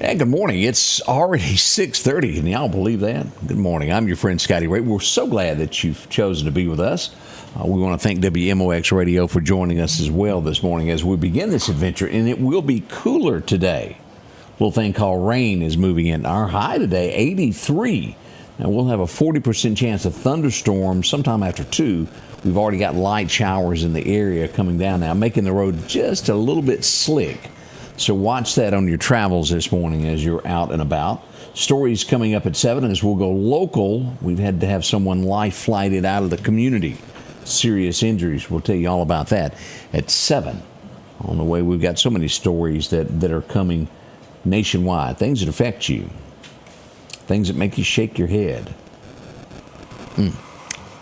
And good morning. It's already 6:30. Can y'all believe that? Good morning. I'm your friend Scotty Ray. We're so glad that you've chosen to be with us. We want to thank WMOX Radio for joining us as well this morning as we begin this adventure. And it will be cooler today. A little thing called rain is moving in. Our high today, 83. Now we'll have a 40% chance of thunderstorms sometime after 2. We've already got light showers in the area coming down now, making the road just a little bit slick. So watch that on your travels this morning as you're out and about. Stories coming up at 7 as we'll go local. We've had to have someone life flighted out of the community. Serious injuries. We'll tell you all about that at 7. On the way, we've got so many stories that are coming nationwide. Things that affect you. Things that make you shake your head.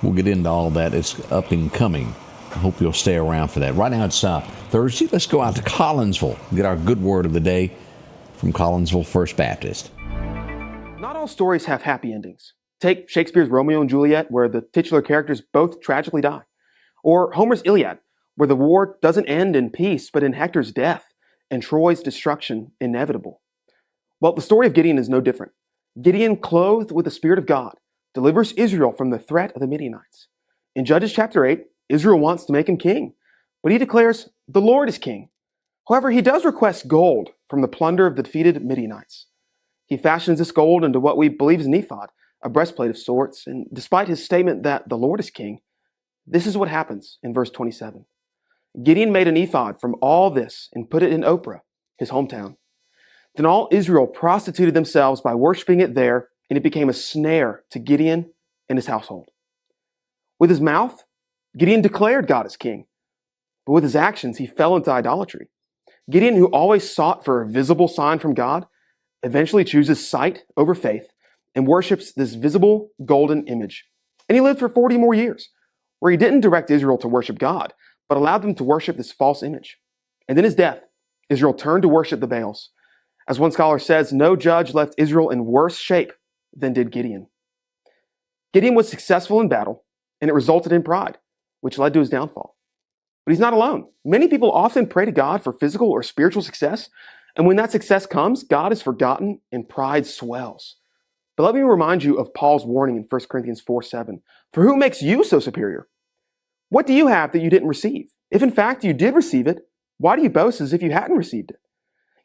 We'll get into all of that. It's up and coming. I hope you'll stay around for that. Right now it's Thursday. Let's go out to Collinsville and get our good word of the day from Collinsville First Baptist. Not all stories have happy endings. Take Shakespeare's Romeo and Juliet, where the titular characters both tragically die. Or Homer's Iliad, where the war doesn't end in peace, but in Hector's death and Troy's destruction inevitable. Well, the story of Gideon is no different. Gideon, clothed with the Spirit of God, delivers Israel from the threat of the Midianites. In Judges chapter 8, Israel wants to make him king, but he declares, the Lord is king. However, he does request gold from the plunder of the defeated Midianites. He fashions this gold into what we believe is an ephod, a breastplate of sorts, and despite his statement that the Lord is king, this is what happens in verse 27. Gideon made an ephod from all this and put it in Ophrah, his hometown. Then all Israel prostituted themselves by worshiping it there, and it became a snare to Gideon and his household. With his mouth, Gideon declared God as king, but with his actions, he fell into idolatry. Gideon, who always sought for a visible sign from God, eventually chooses sight over faith and worships this visible golden image. And he lived for 40 more years, where he didn't direct Israel to worship God, but allowed them to worship this false image. And then his death, Israel turned to worship the Baals. As one scholar says, no judge left Israel in worse shape than did Gideon. Gideon was successful in battle, and it resulted in pride, which led to his downfall. But he's not alone. Many people often pray to God for physical or spiritual success, and when that success comes, God is forgotten and pride swells. But let me remind you of Paul's warning in 1 Corinthians 4:7. For who makes you so superior? What do you have that you didn't receive? If in fact you did receive it, why do you boast as if you hadn't received it?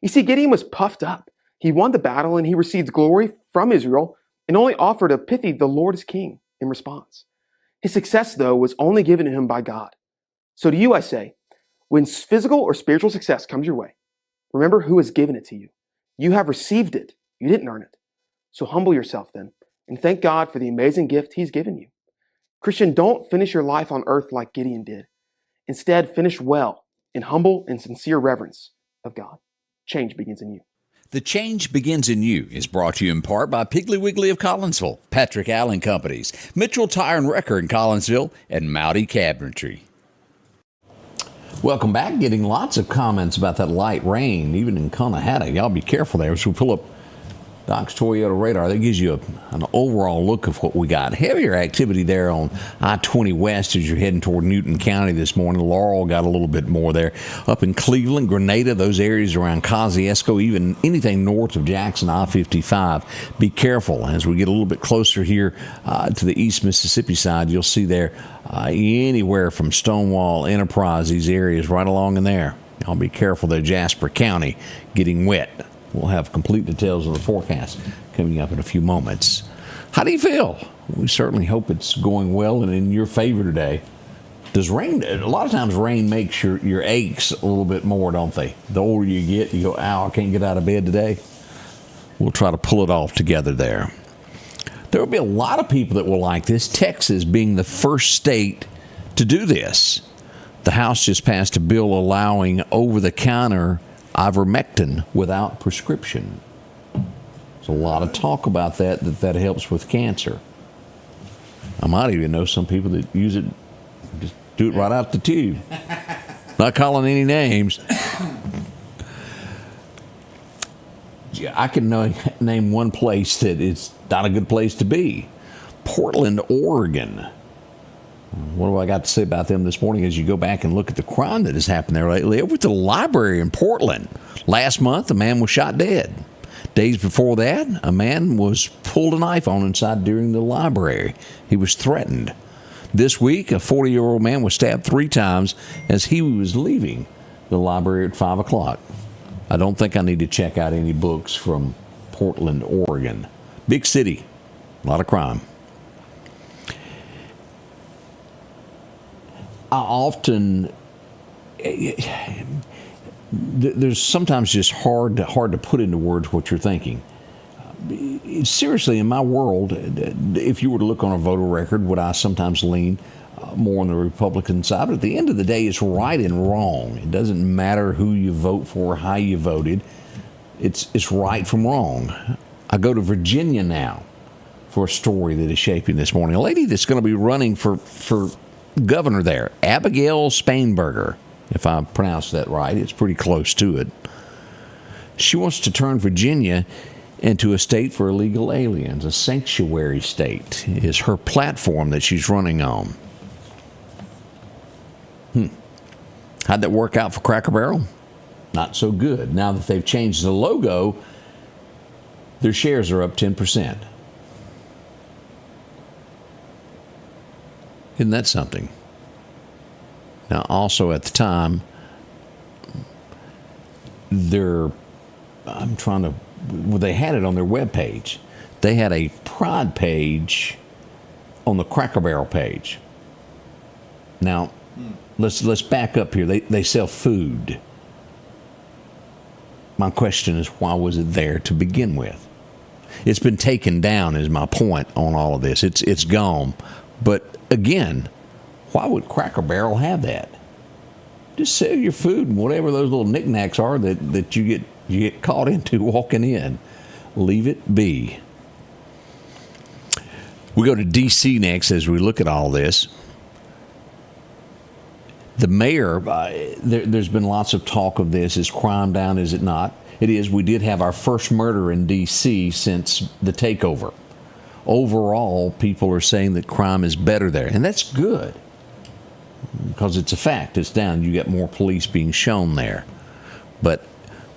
You see, Gideon was puffed up. He won the battle and he received glory from Israel and only offered a pithy, the Lord is king, in response. His success, though, was only given to him by God. So to you, I say, when physical or spiritual success comes your way, remember who has given it to you. You have received it. You didn't earn it. So humble yourself then and thank God for the amazing gift he's given you. Christian, don't finish your life on earth like Gideon did. Instead, finish well in humble and sincere reverence of God. Change begins in you. The Change Begins in You is brought to you in part by Piggly Wiggly of Collinsville, Patrick Allen Companies, Mitchell Tire and Wrecker in Collinsville, and Mowdy Cabinetry. Welcome back. Getting lots of comments about that light rain, even in Conahatta. Y'all be careful there. So we pull up Doc's Toyota radar. That gives you an overall look of what we got. Heavier activity there on I-20 West as you're heading toward Newton County this morning. Laurel got a little bit more there. Up in Cleveland, Grenada, those areas around Kosciuszko, even anything north of Jackson, I-55. Be careful as we get a little bit closer here to the East Mississippi side. You'll see there anywhere from Stonewall, Enterprise, these areas right along in there. Y'all be careful there. Jasper County getting wet. We'll have complete details of the forecast coming up in a few moments. How do you feel? We certainly hope it's going well and in your favor today. Does rain, a lot of times rain makes your aches a little bit more, don't they? The older you get, you go, ow, I can't get out of bed today. We'll try to pull it off together there. There will be a lot of people that will like this, Texas being the first state to do this. The House just passed a bill allowing over-the-counter ivermectin without prescription. There's a lot of talk about that helps with cancer. I might even know some people that use it, just do it right out the tube. Not calling any names. I can name one place that it's not a good place to be. Portland, Oregon. What do I got to say about them this morning as you go back and look at the crime that has happened there lately? Over at the library in Portland. Last month, a man was shot dead. Days before that, a man was pulled a knife on inside during the library. He was threatened. This week, a 40-year-old man was stabbed 3 times as he was leaving the library at 5 o'clock. I don't think I need to check out any books from Portland, Oregon. Big city, a lot of crime. I often, there's sometimes just hard to put into words what you're thinking. Seriously, in my world, if you were to look on a voter record, would I sometimes lean more on the Republican side? But at the end of the day, it's right and wrong. It doesn't matter who you vote for, how you voted. It's right from wrong. I go to Virginia now for a story that is shaping this morning. A lady that's going to be running for governor there, Abigail Spanberger, if I pronounced that right. It's pretty close to it. She wants to turn Virginia into a state for illegal aliens. A sanctuary state is her platform that she's running on. How'd that work out for Cracker Barrel? Not so good. Now that they've changed the logo, their shares are up 10%. Isn't that something? Now, also at the time, they had it on their webpage. They had a Pride page on the Cracker Barrel page. Now, let's back up here. They sell food. My question is, why was it there to begin with? It's been taken down, is my point on all of this. It's gone. But again, why would Cracker Barrel have that? Just sell your food and whatever those little knickknacks are that you get caught into walking in. Leave it be. We go to D.C. next as we look at all this. The mayor, there's been lots of talk of this. Is crime down? Is it not? It is. We did have our first murder in D.C. since the takeover. Overall, people are saying that crime is better there. And that's good. Because it's a fact. It's down. You get more police being shown there. But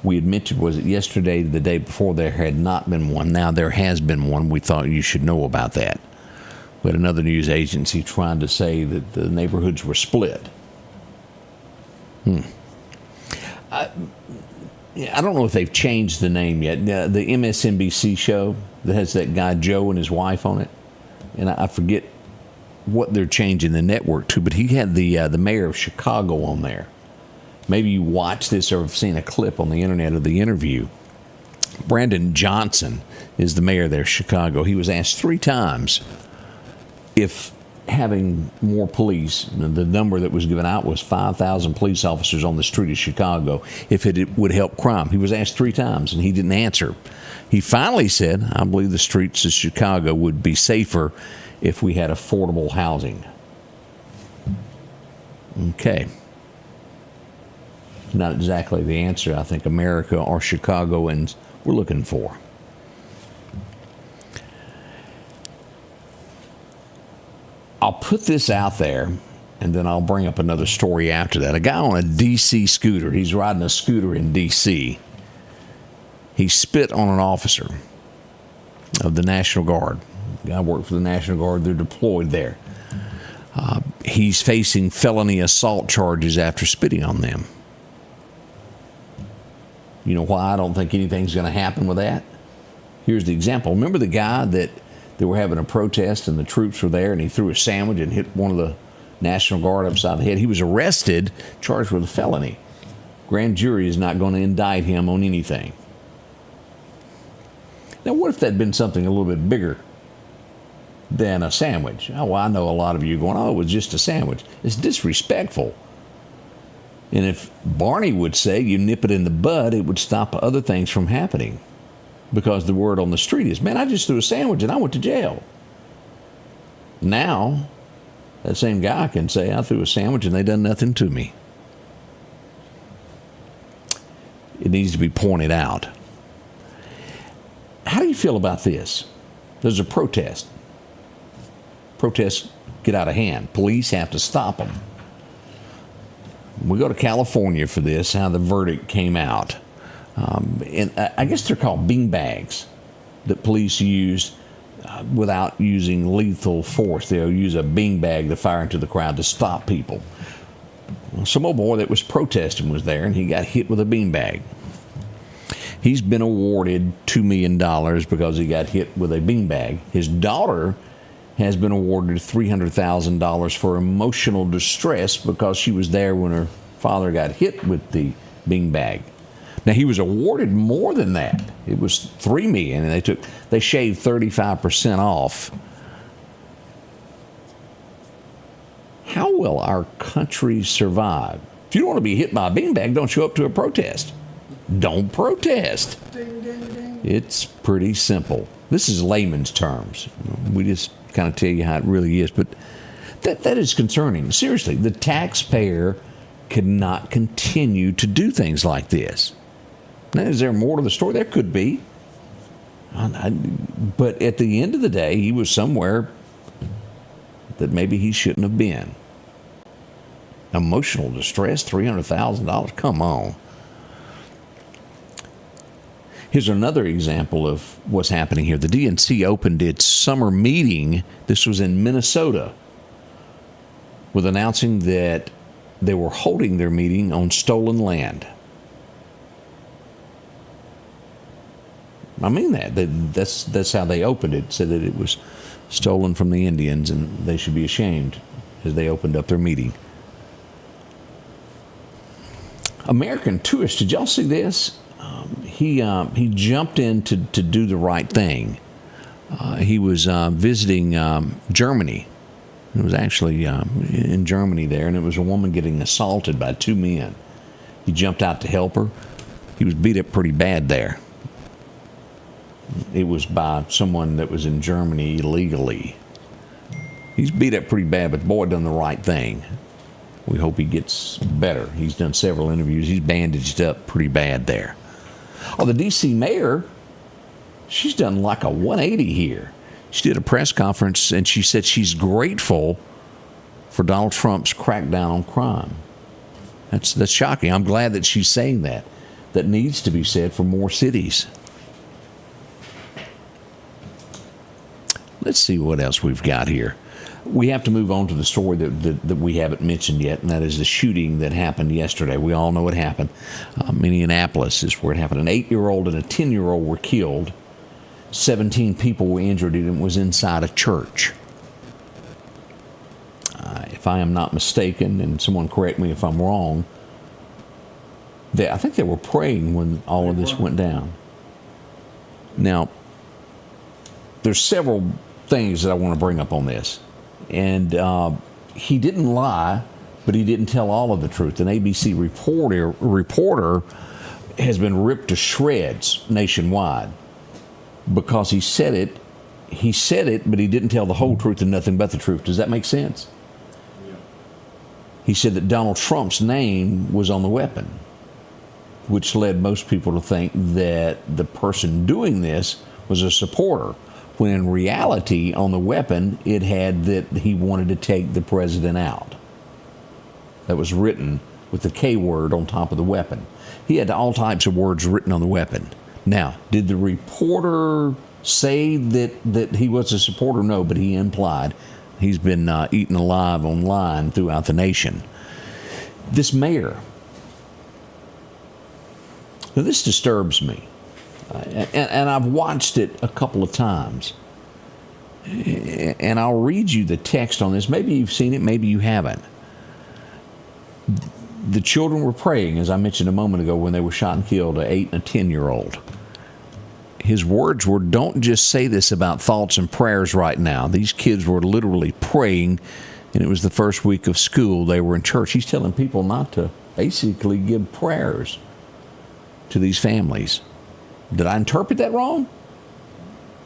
we had mentioned, was it yesterday, the day before, there had not been one. Now there has been one. We thought you should know about that. We had another news agency trying to say that the neighborhoods were split. I don't know if they've changed the name yet. The MSNBC show that has that guy Joe and his wife on it, and I forget what they're changing the network to, but he had the mayor of Chicago on there. Maybe you watched this or have seen a clip on the internet of the interview. Brandon Johnson is the mayor there of Chicago. He was asked 3 times if having more police, the number that was given out was 5,000 police officers on the street of Chicago, if it would help crime. He was asked 3 times, and he didn't answer. He finally said, I believe the streets of Chicago would be safer if we had affordable housing. Okay. Not exactly the answer I think America or Chicagoans were looking for. I'll put this out there, and then I'll bring up another story after that. A guy on a D.C. scooter. He's riding a scooter in D.C. He spit on an officer of the National Guard. The guy worked for the National Guard. They're deployed there. He's facing felony assault charges after spitting on them. You know why I don't think anything's going to happen with that? Here's the example. Remember the guy that they were having a protest and the troops were there and he threw a sandwich and hit one of the National Guard upside the head? He was arrested, charged with a felony. Grand jury is not going to indict him on anything. Now, what if that had been something a little bit bigger than a sandwich? Oh, well, I know a lot of you going, oh, it was just a sandwich. It's disrespectful. And if Barney would say you nip it in the bud, it would stop other things from happening. Because the word on the street is, man, I just threw a sandwich and I went to jail. Now, that same guy can say, I threw a sandwich and they done nothing to me. It needs to be pointed out. How do you feel about this? There's a protest. Protests get out of hand. Police have to stop them. We go to California for this, how the verdict came out. And I guess they're called bean bags that police use without using lethal force. They'll use a bean bag to fire into the crowd to stop people. Well, some old boy that was protesting was there, and he got hit with a bean bag. He's been awarded $2 million because he got hit with a bean bag. His daughter has been awarded $300,000 for emotional distress because she was there when her father got hit with the bean bag. Now, he was awarded more than that. It was $3 million, and they shaved 35% off. How will our country survive? If you don't want to be hit by a beanbag, don't show up to a protest. Don't protest. Ding, ding, ding. It's pretty simple. This is layman's terms. We just kind of tell you how it really is, but that is concerning. Seriously, the taxpayer cannot continue to do things like this. Now, is there more to the story? There could be. But at the end of the day, he was somewhere that maybe he shouldn't have been. Emotional distress, $300,000. Come on. Here's another example of what's happening here. The DNC opened its summer meeting. This was in Minnesota, with announcing that they were holding their meeting on stolen land. I mean that. That's how they opened it. Said that it was stolen from the Indians and they should be ashamed as they opened up their meeting. American tourist, did y'all see this? He jumped in to do the right thing. He was visiting Germany. It was actually in Germany there, and it was a woman getting assaulted by two men. He jumped out to help her. He was beat up pretty bad there. It was by someone that was in Germany illegally. He's beat up pretty bad, but the boy done the right thing. We hope he gets better. He's done several interviews. He's bandaged up pretty bad there. Oh, the D.C. mayor, she's done like a 180 here. She did a press conference, and she said she's grateful for Donald Trump's crackdown on crime. That's shocking. I'm glad that she's saying that. That needs to be said for more cities. Let's see what else we've got here. We have to move on to the story that we haven't mentioned yet, and that is the shooting that happened yesterday. We all know what happened. Minneapolis is where it happened. An 8-year-old and a 10-year-old were killed. 17 people were injured, and it was inside a church. If I am not mistaken, and someone correct me if I'm wrong, I think they were praying when all of this went down. Now, there's several things that I want to bring up on this. And he didn't lie, but he didn't tell all of the truth. An ABC reporter has been ripped to shreds nationwide because he said it, but he didn't tell the whole truth and nothing but the truth. Does that make sense? Yeah. He said that Donald Trump's name was on the weapon, which led most people to think that the person doing this was a supporter, when in reality, on the weapon, it had that he wanted to take the president out. That was written with the K word on top of the weapon. He had all types of words written on the weapon. Now, did the reporter say that he was a supporter? No, but he implied. He's been eaten alive online throughout the nation. This mayor, now this disturbs me. And I've watched it a couple of times. And I'll read you the text on this. Maybe you've seen it, maybe you haven't. The children were praying, as I mentioned a moment ago, when they were shot and killed, an 8 and a 10-year-old. His words were, don't just say this about thoughts and prayers right now. These kids were literally praying, and it was the first week of school. They were in church. He's telling people not to basically give prayers to these families. Did I interpret that wrong?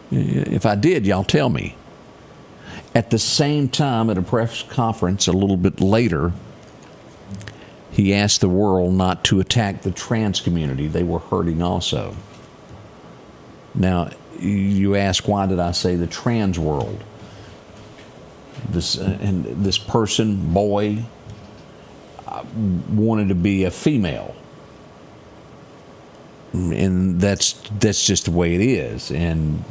If I did, y'all tell me. At the same time, at a press conference a little bit later, he asked the world not to attack the trans community. They were hurting also. Now, you ask, why did I say the trans world? This person, boy, wanted to be a female. And that's just the way it is. And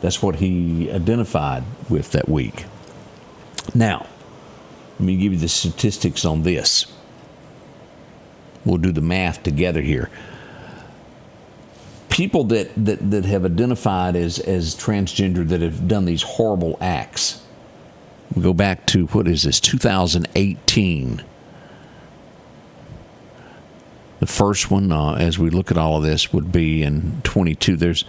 that's what he identified with that week. Now, let me give you the statistics on this. We'll do the math together here. People that have identified as transgender that have done these horrible acts. We go back to, 2018. The first one, as we look at all of this, would be in 22. There's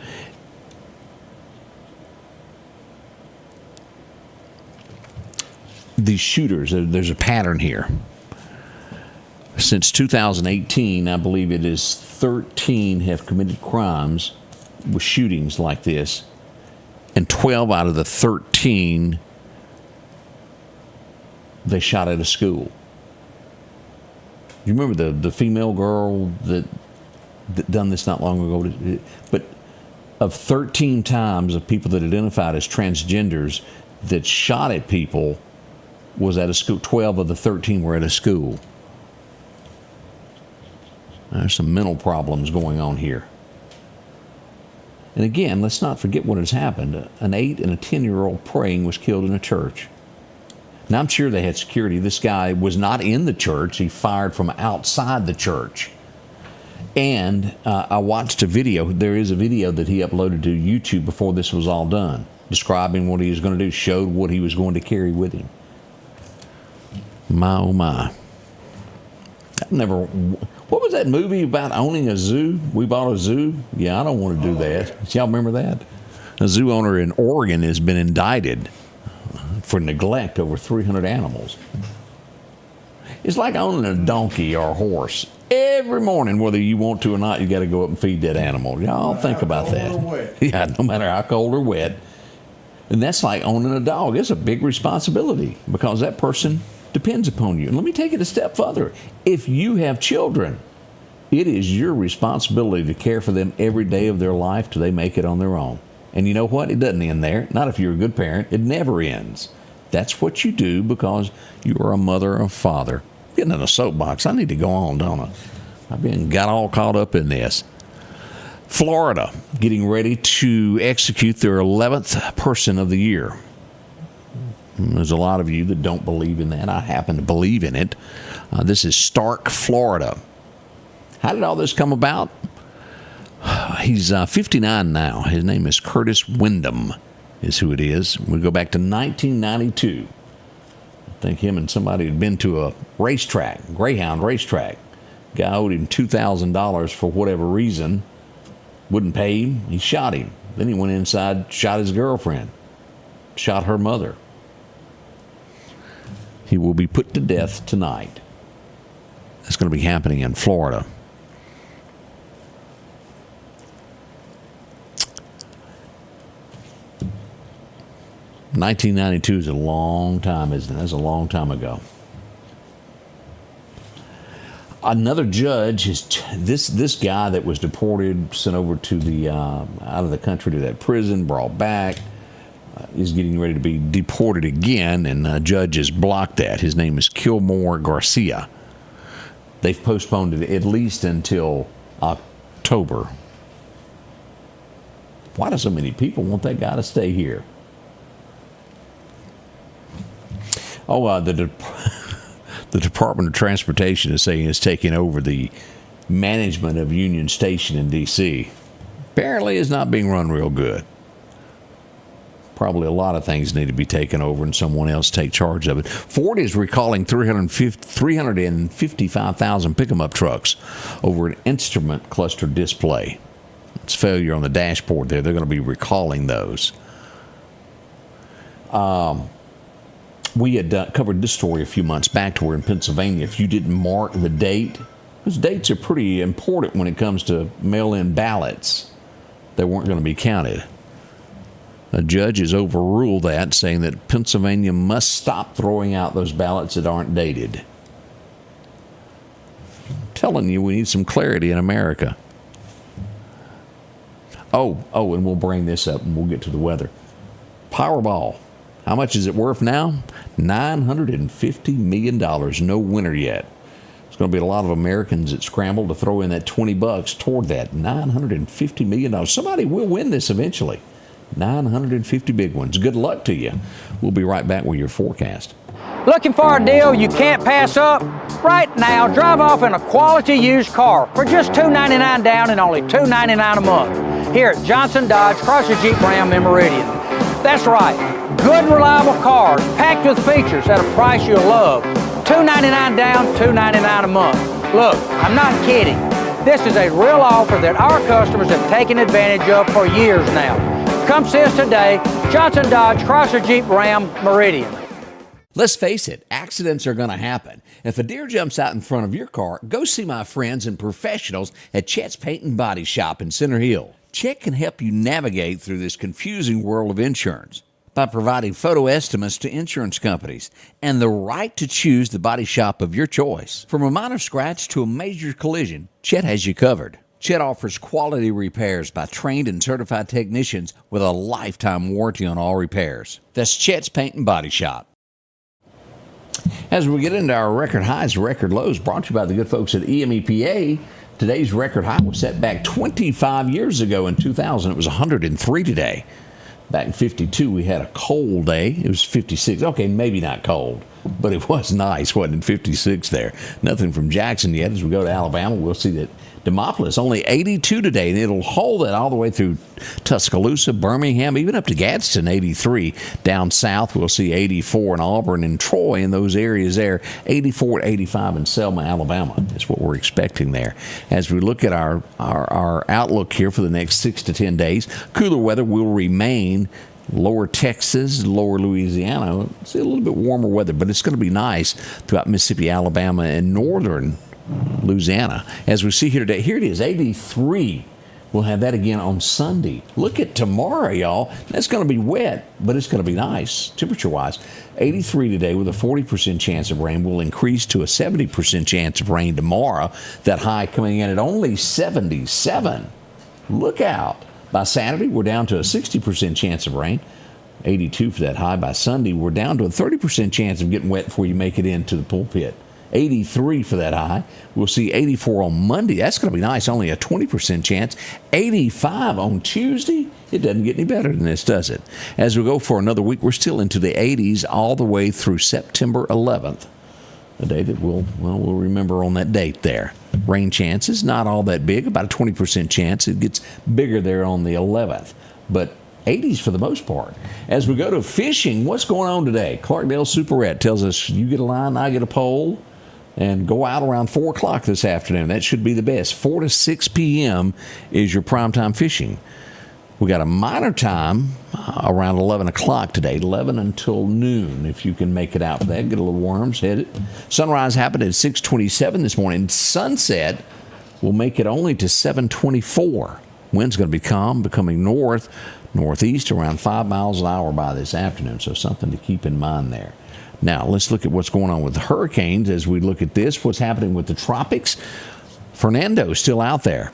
these shooters. There's a pattern here. Since 2018, I believe it is 13 have committed crimes with shootings like this, and 12 out of the 13 they shot at a school. You remember the female girl that done this not long ago? But of 13 times of people that identified as transgenders that shot at people was at a school. 12 of the 13 were at a school. There's some mental problems going on here. And again, let's not forget what has happened. An 8 and a 10-year-old praying was killed in a church. Now, I'm sure they had security. This guy was not in the church. He fired from outside the church. And I watched a video. There is a video that he uploaded to YouTube before this was all done, describing what he was going to do, showed what he was going to carry with him. My, oh my. What was that movie about owning a zoo? We bought a zoo? Yeah, I don't want to do that. Y'all remember that? A zoo owner in Oregon has been indicted for neglect over 300 animals. It's like owning a donkey or a horse. Every morning, whether you want to or not, you got to go up and feed that animal. Y'all think about that. Yeah, no matter how cold or wet. And that's like owning a dog. It's a big responsibility because that person depends upon you. And let me take it a step further. If you have children, it is your responsibility to care for them every day of their life till they make it on their own. And you know what? It doesn't end there. Not if you're a good parent. It never ends. That's what you do because you are a mother or father. Getting in a soapbox. I need to go on, don't I? I've got all caught up in this. Florida getting ready to execute their 11th person of the year. There's a lot of you that don't believe in that. I happen to believe in it. This is Stark, Florida. How did all this come about? He's 59 now. His name is Curtis Wyndham is who it is. We go back to 1992. I think him and somebody had been to a racetrack, Greyhound racetrack. Guy owed him $2,000 for whatever reason. Wouldn't pay him. He shot him. Then he went inside, shot his girlfriend, shot her mother. He will be put to death tonight. That's going to be happening in Florida. $1992 is a long time, isn't it? That's a long time ago. Another judge is this guy that was deported, sent over to the out of the country to that prison, brought back, is getting ready to be deported again, and a judge has blocked that. His name is Kilmore Garcia. They've postponed it at least until October. Why do so many people want that guy to stay here? Oh, the Department of Transportation is saying it's taking over the management of Union Station in D.C. Apparently it's not being run real good. Probably a lot of things need to be taken over and someone else take charge of it. Ford is recalling 355,000 pick-em-up trucks over an instrument cluster display. It's failure on the dashboard there. They're going to be recalling those. We had covered this story a few months back to where in Pennsylvania, if you didn't mark the date, because dates are pretty important when it comes to mail-in ballots, they weren't going to be counted. A judge has overruled that, saying that Pennsylvania must stop throwing out those ballots that aren't dated. I'm telling you, we need some clarity in America. Oh, and we'll bring this up and we'll get to the weather. Powerball. How much is it worth now? $950 million. No winner yet. It's going to be a lot of Americans that scramble to throw in that $20 toward that $950 million. Somebody will win this eventually. 950 big ones. Good luck to you. We'll be right back with your forecast. Looking for a deal you can't pass up? Right now, drive off in a quality used car for just $299 down and only $299 a month here at Johnson Dodge Chrysler Jeep Ram in Meridian. That's right, good reliable cars packed with features at a price you'll love. $299 down, $299 a month. Look, I'm not kidding. This is a real offer that our customers have taken advantage of for years now. Come see us today, Johnson Dodge Chrysler Jeep Ram Meridian. Let's face it, accidents are going to happen. If a deer jumps out in front of your car, go see my friends and professionals at Chet's Paint and Body Shop in Center Hill. Chet can help you navigate through this confusing world of insurance by providing photo estimates to insurance companies and the right to choose the body shop of your choice. From a minor scratch to a major collision, Chet has you covered. Chet offers quality repairs by trained and certified technicians with a lifetime warranty on all repairs. That's Chet's Paint and Body Shop. As we get into our record highs, record lows, brought to you by the good folks at EMEPA. Today's record high was set back 25 years ago in 2000. It was 103 today. Back in 52, we had a cold day. It was 56. Okay, maybe not cold, but it was nice, wasn't it? 56 there. Nothing from Jackson yet. As we go to Alabama, we'll see that Demopolis only 82 today, and it'll hold that all the way through Tuscaloosa, Birmingham, even up to Gadsden, 83. Down south, we'll see 84 in Auburn and Troy in those areas there. 84 to 85 in Selma, Alabama is what we're expecting there. As we look at our outlook here for the next 6 to 10 days, cooler weather will remain. Lower Texas, lower Louisiana, see a little bit warmer weather, but it's going to be nice throughout Mississippi, Alabama, and northern Louisiana. As we see here today, here it is, 83. We'll have that again on Sunday. Look at tomorrow, y'all. That's going to be wet, but it's going to be nice temperature-wise. 83 today with a 40% chance of rain will increase to a 70% chance of rain tomorrow. That high coming in at only 77. Look out. By Saturday, we're down to a 60% chance of rain. 82 for that high. By Sunday, we're down to a 30% chance of getting wet before you make it into the pulpit. 83 for that high. We'll see 84 on Monday. That's going to be nice, only a 20% chance. 85 on Tuesday. It doesn't get any better than this, does it? As we go for another week, we're still into the 80s all the way through September 11th. A day that we'll remember on that date there. Rain chances, not all that big, about a 20% chance. It gets bigger there on the 11th. But 80s for the most part. As we go to fishing, what's going on today? Clarkdale Superette tells us you get a line, I get a pole, and go out around 4 o'clock this afternoon. That should be the best. 4 to 6 p.m. is your primetime fishing. We got a minor time around 11 o'clock today, 11 until noon, if you can make it out for that. Get a little worms, hit it. Sunrise happened at 6:27 this morning. Sunset will make it only to 7:24. Wind's going to be calm, becoming northeast around 5 miles an hour by this afternoon, so something to keep in mind there. Now, let's look at what's going on with the hurricanes as we look at this, what's happening with the tropics. Fernando is still out there,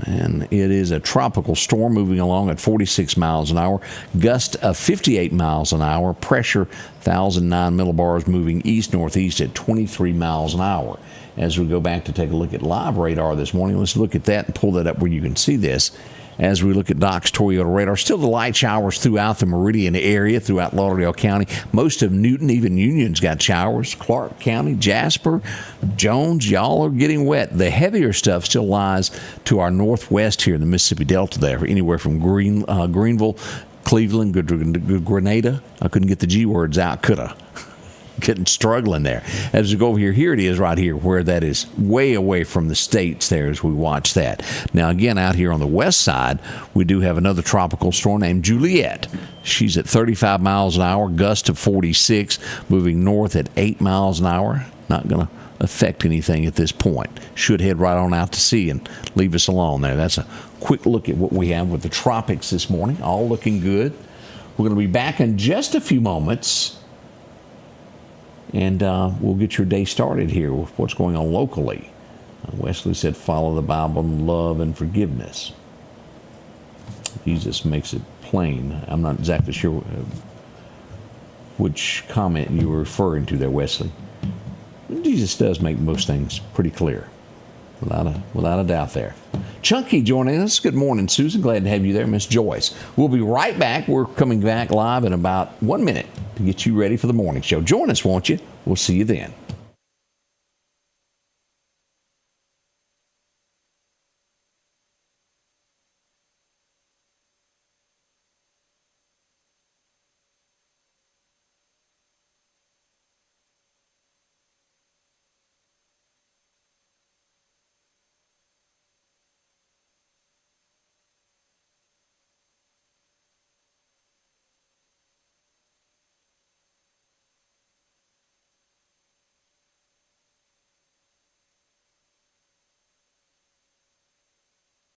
and it is a tropical storm moving along at 46 miles an hour, gust of 58 miles an hour, pressure 1,009 millibars moving east-northeast at 23 miles an hour. As we go back to take a look at live radar this morning, let's look at that and pull that up where you can see this. As we look at Doc's Toyota radar, still the light showers throughout the Meridian area, throughout Lauderdale County. Most of Newton, even Union's got showers. Clark County, Jasper, Jones, y'all are getting wet. The heavier stuff still lies to our northwest here in the Mississippi Delta there, anywhere from Greenville, Cleveland, Grenada. I couldn't get the G words out, could I? Getting struggling there. As we go over here it is right here where that is way away from the states there as we watch that. Now again, out here on the west side, we do have another tropical storm named Juliet. She's at 35 miles an hour, gust of 46, moving north at 8 miles an hour. Not going to affect anything at this point. Should head right on out to sea and leave us alone there. That's a quick look at what we have with the tropics this morning. All looking good. We're going to be back in just a few moments. And we'll get your day started here with what's going on locally. Wesley said, follow the Bible in love and forgiveness. Jesus makes it plain. I'm not exactly sure which comment you were referring to there, Wesley. Jesus does make most things pretty clear, without a doubt there. Chunky joining us. Good morning, Susan. Glad to have you there, Miss Joyce. We'll be right back. We're coming back live in about 1 minute to get you ready for the morning show. Join us, won't you? We'll see you then.